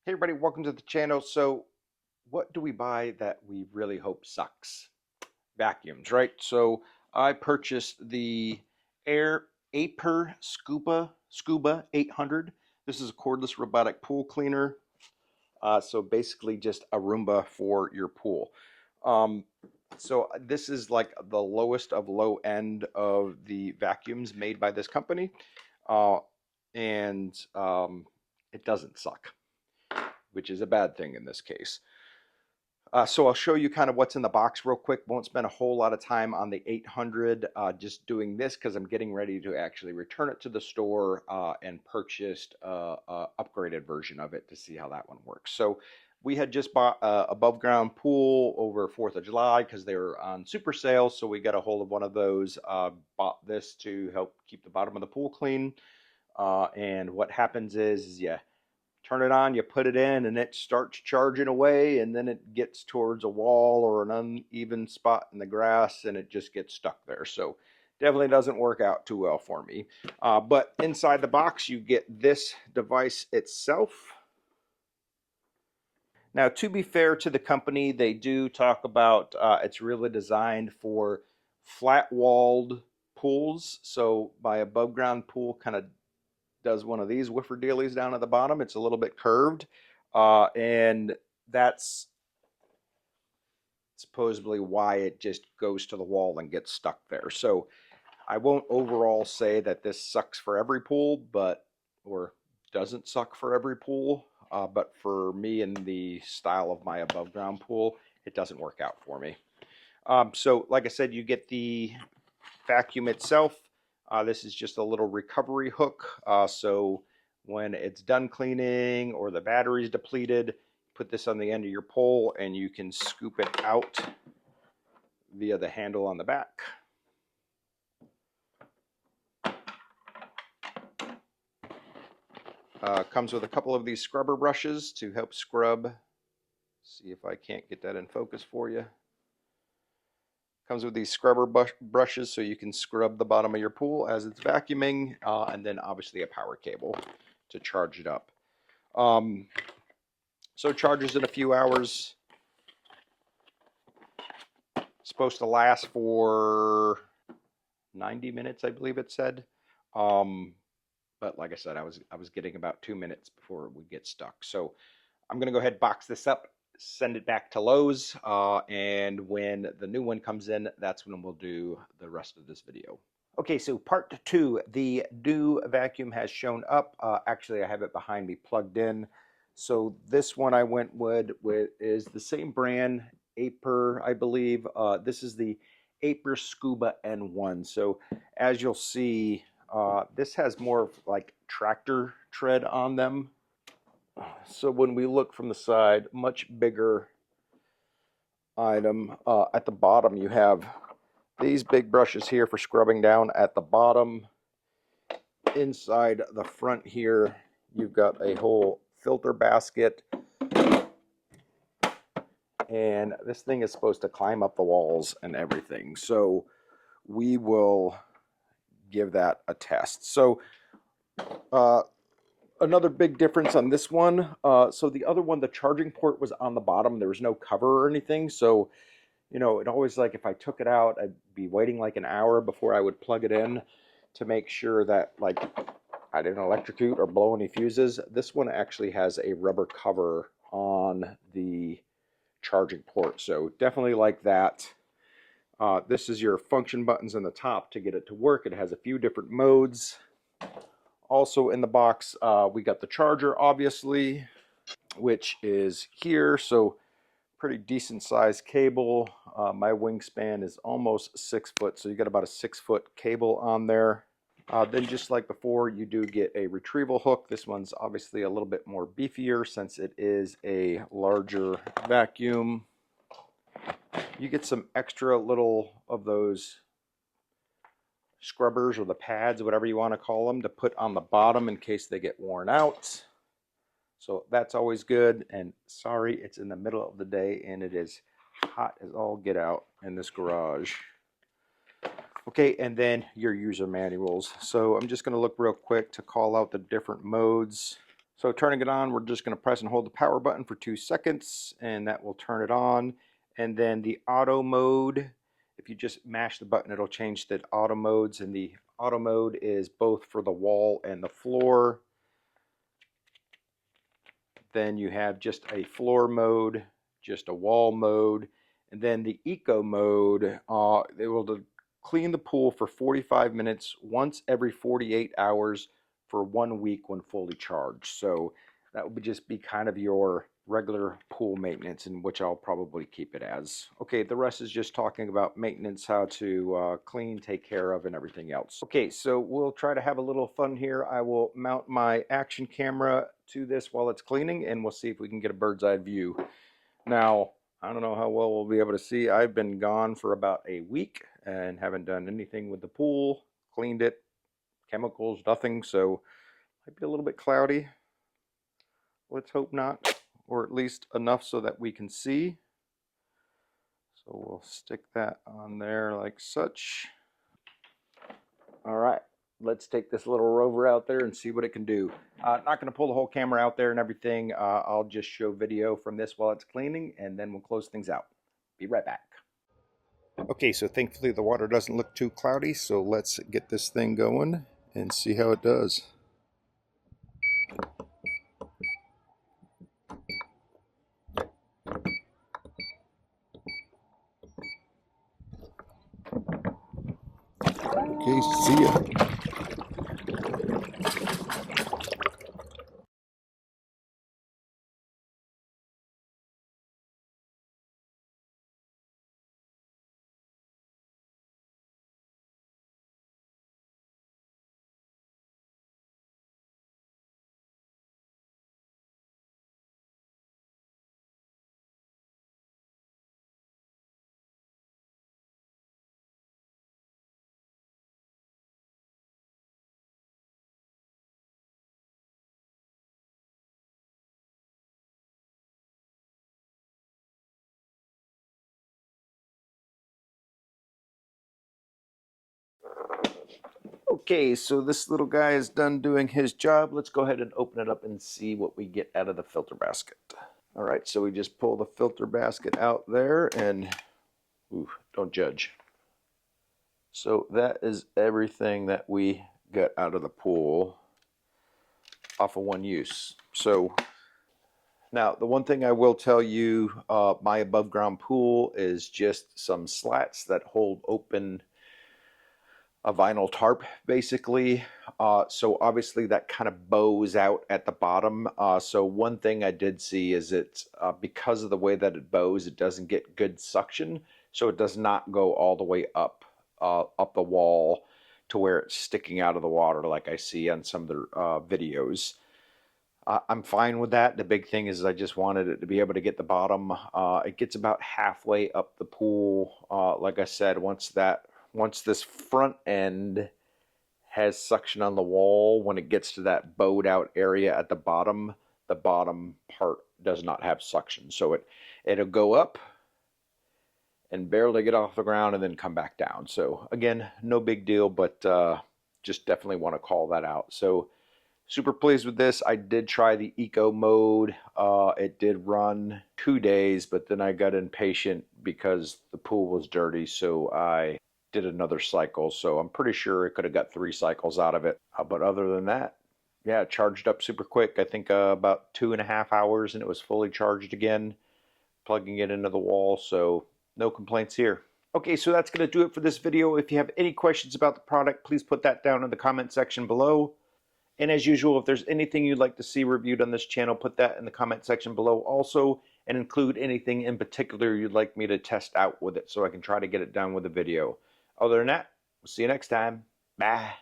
Hey everybody, welcome to the channel. So what do we buy that we really hope sucks? Vacuums, right? So I purchased the Air Aper Scuba 800. This is a cordless robotic pool cleaner. So basically just a Roomba for your pool. Um, so this is like the lowest of low end of the vacuums made by this company. Uh, and it doesn't suck, which is a bad thing in this case. So I'll show you kind of what's in the box real quick. Won't spend a whole lot of time on the 800 just doing this because I'm getting ready to actually return it to the store and purchased a upgraded version of it to see how that one works. So we had just bought a above ground pool over 4th of July because they were on super sale. So we got a hold of one of those, bought this to help keep the bottom of the pool clean. And what happens is you turn it on, you put it in, and it starts charging away, and then it gets towards a wall or an uneven spot in the grass, and it just gets stuck there. So definitely doesn't work out too well for me. But inside the box, you get this device itself. Now, to be fair to the company, they do talk about it's really designed for flat-walled pools. So my above ground pool kind of does one of these woofer dealies down at the bottom. It's a little bit curved, and that's supposedly why it just goes to the wall and gets stuck there. So I won't overall say that this sucks for every pool, but or doesn't suck for every pool. But for me and the style of my above ground pool, it doesn't work out for me. So like I said, you get the vacuum itself. This is just a little recovery hook. So when it's done cleaning or the battery's depleted, put this on the end of your pole and you can scoop it out via the handle on the back. Comes with a couple of these scrubber brushes to help scrub. See if I can't get that in focus for you. Comes with these scrubber brushes so you can scrub the bottom of your pool as it's vacuuming, and then obviously a power cable to charge it up. So charges in a few hours. Supposed to last for 90 minutes, I believe it said. But like I said, I was getting about 2 minutes before it would get stuck. So I'm gonna go ahead and box this up, send it back to Lowe's, and when the new one comes in, that's when we'll do the rest of this video. Okay, so part two, the new vacuum has shown up. Actually, I have it behind me plugged in. So this one I went with is the same brand, Aper, I believe. This is the Aper Scuba N1. So as you'll see, this has more of like tractor tread on them. So when we look from the side, much bigger item. At the bottom, you have these big brushes here for scrubbing down at the bottom. Inside the front here, you've got a whole filter basket. And this thing is supposed to climb up the walls and everything. So we will give that a test. So another big difference on this one. So the other one, the charging port was on the bottom. There was no cover or anything. So, you know, it always, like, if I took it out, I'd be waiting like an hour before I would plug it in to make sure that, like, I didn't electrocute or blow any fuses. This one actually has a rubber cover on the charging port. So definitely like that. This is your function buttons in the top to get it to work. It has a few different modes. Also in the box, we got the charger, obviously, which is here. So pretty decent sized cable. My wingspan is almost 6 foot, so you got about a 6-foot cable on there. Then just like before, you do get a retrieval hook. This one's obviously a little bit more beefier since it is a larger vacuum. You get some extra little of those scrubbers or the pads, whatever you want to call them, to put on the bottom in case they get worn out. So that's always good. And sorry, it's in the middle of the day and it is hot as all get out in this garage. Okay, and then your user manuals. So I'm just going to look real quick to call out the different modes. So turning it on, we're just going to press and hold the power button for 2 seconds, and that will turn it on. And then the auto mode, if you just mash the button, it'll change the auto modes, and the auto mode is both for the wall and the floor. Then you have just a floor mode, just a wall mode, and then the eco mode, it will clean the pool for 45 minutes once every 48 hours for 1 week when fully charged. So that would just be kind of your regular pool maintenance, in which I'll probably keep it as. Okay, the rest is just talking about maintenance, how to clean, take care of, and everything else. Okay, so we'll try to have a little fun here. I will mount my action camera to this while it's cleaning, and we'll see if we can get a bird's eye view. Now, I don't know how well we'll be able to see. I've been gone for about a week and haven't done anything with the pool, cleaned it, chemicals, nothing, so might be a little bit cloudy. Let's hope not, or at least enough so that we can see. So we'll stick that on there like such. All right, let's take this little rover out there and see what it can do. Not going to pull the whole camera out there and everything. I'll just show video from this while it's cleaning, and then we'll close things out. Be right back. Okay, so thankfully the water doesn't look too cloudy, so let's get this thing going and see how it does. Okay, see ya. Okay, so this little guy is done doing his job. Let's go ahead and open it up and see what we get out of the filter basket. All right, so we just pull the filter basket out there and, ooh, don't judge. So that is everything that we got out of the pool off of one use. So now the one thing I will tell you, my above ground pool is just some slats that hold open a vinyl tarp basically. So obviously that kind of bows out at the bottom. So one thing I did see is it's because of the way that it bows, it doesn't get good suction. So it does not go all the way up the wall to where it's sticking out of the water like I see on some of the videos. I'm fine with that. The big thing is I just wanted it to be able to get the bottom. It gets about halfway up the pool. Like I said, once this front end has suction on the wall, when it gets to that bowed out area at the bottom part does not have suction. So it'll go up and barely get off the ground and then come back down. So again, no big deal, but just definitely want to call that out. So super pleased with this. I did try the eco mode. It did run 2 days, but then I got impatient because the pool was dirty, so I did another cycle. So I'm pretty sure it could have got 3 cycles out of it. But other than that, yeah, it charged up super quick. I think about 2.5 hours and it was fully charged again, plugging it into the wall. So no complaints here. Okay, so that's going to do it for this video. If you have any questions about the product, please put that down in the comment section below. And as usual, if there's anything you'd like to see reviewed on this channel, put that in the comment section below also, and include anything in particular you'd like me to test out with it so I can try to get it done with a video. Other than that, we'll see you next time. Bye.